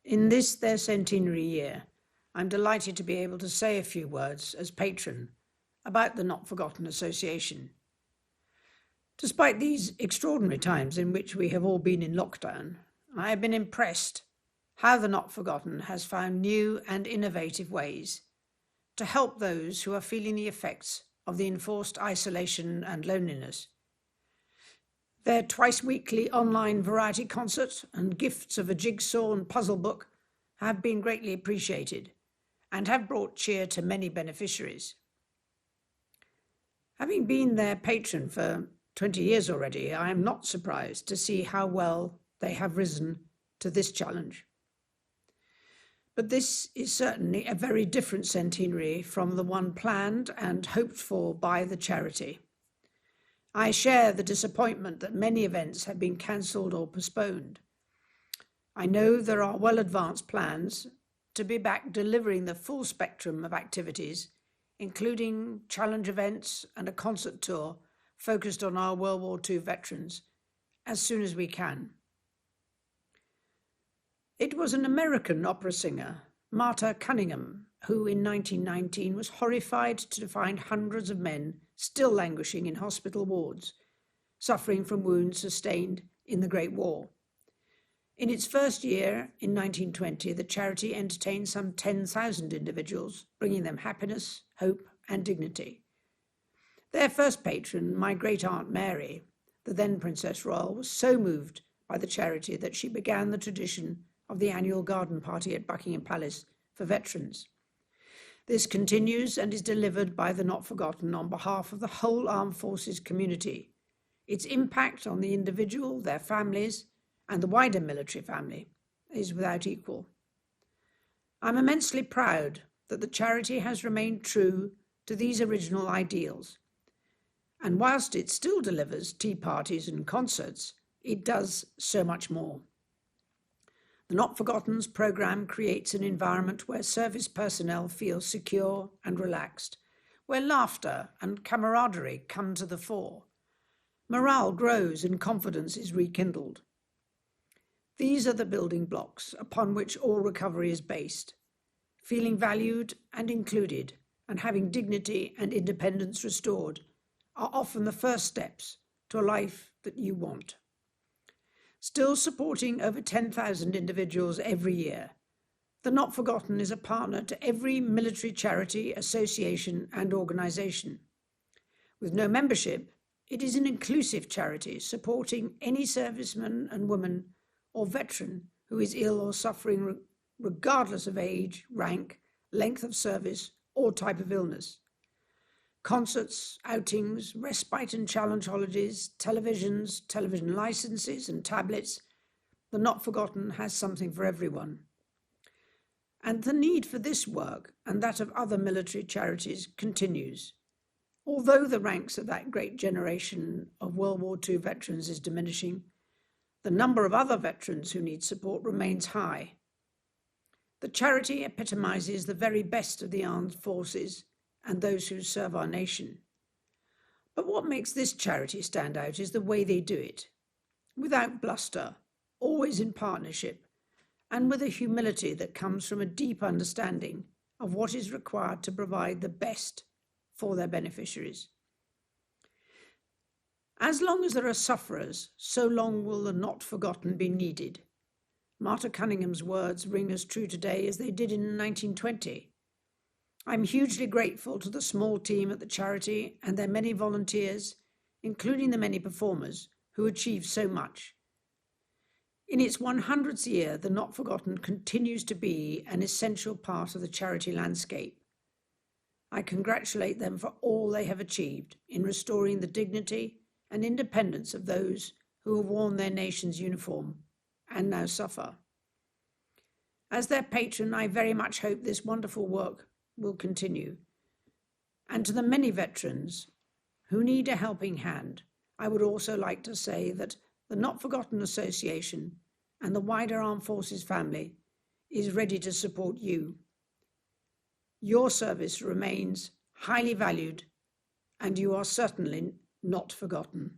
In this, their centenary year, I'm delighted to be able to say a few words as patron about the Not Forgotten Association. Despite these extraordinary times in which we have all been in lockdown, I have been impressed how the Not Forgotten has found new and innovative ways to help those who are feeling the effects of the enforced isolation and loneliness. Their twice-weekly online variety concert and gifts of a jigsaw and puzzle book have been greatly appreciated and have brought cheer to many beneficiaries. Having been their patron for 20 years already, I am not surprised to see how well they have risen to this challenge. But this is certainly a very different centenary from the one planned and hoped for by the charity. I share the disappointment that many events have been cancelled or postponed. I know there are well-advanced plans to be back delivering the full spectrum of activities, including challenge events and a concert tour focused on our World War II veterans, as soon as we can. It was an American opera singer, Marta Cunningham, who in 1919 was horrified to find hundreds of men still languishing in hospital wards, suffering from wounds sustained in the Great War. In its first year, in 1920, the charity entertained some 10,000 individuals, bringing them happiness, hope, and dignity. Their first patron, my great-aunt Mary, the then Princess Royal, was so moved by the charity that she began the tradition of the annual garden party at Buckingham Palace for veterans. This continues and is delivered by the Not Forgotten on behalf of the whole armed forces community. Its impact on the individual, their families, and the wider military family is without equal. I'm immensely proud that the charity has remained true to these original ideals. And whilst it still delivers tea parties and concerts, it does so much more. The Not Forgotten's programme creates an environment where service personnel feel secure and relaxed, where laughter and camaraderie come to the fore. Morale grows and confidence is rekindled. These are the building blocks upon which all recovery is based. Feeling valued and included and having dignity and independence restored are often the first steps to a life that you want. Still supporting over 10,000 individuals every year, the Not Forgotten is a partner to every military charity, association and organisation. With no membership, it is an inclusive charity supporting any serviceman and woman or veteran who is ill or suffering regardless of age, rank, length of service or type of illness. Concerts, outings, respite and challenge holidays, television licenses and tablets, the Not Forgotten has something for everyone. And the need for this work and that of other military charities continues. Although the ranks of that great generation of World War II veterans is diminishing, the number of other veterans who need support remains high. The charity epitomizes the very best of the armed forces and those who serve our nation. But what makes this charity stand out is the way they do it, without bluster, always in partnership, and with a humility that comes from a deep understanding of what is required to provide the best for their beneficiaries. As long as there are sufferers, so long will the Not Forgotten be needed. Marta Cunningham's words ring as true today as they did in 1920. I'm hugely grateful to the small team at the charity and their many volunteers, including the many performers who achieved so much. In its 100th year, the Not Forgotten continues to be an essential part of the charity landscape. I congratulate them for all they have achieved in restoring the dignity and independence of those who have worn their nation's uniform and now suffer. As their patron, I very much hope this wonderful work will continue. And to the many veterans who need a helping hand, I would also like to say that the Not Forgotten Association and the wider Armed Forces family is ready to support you. Your service remains highly valued, and you are certainly not forgotten.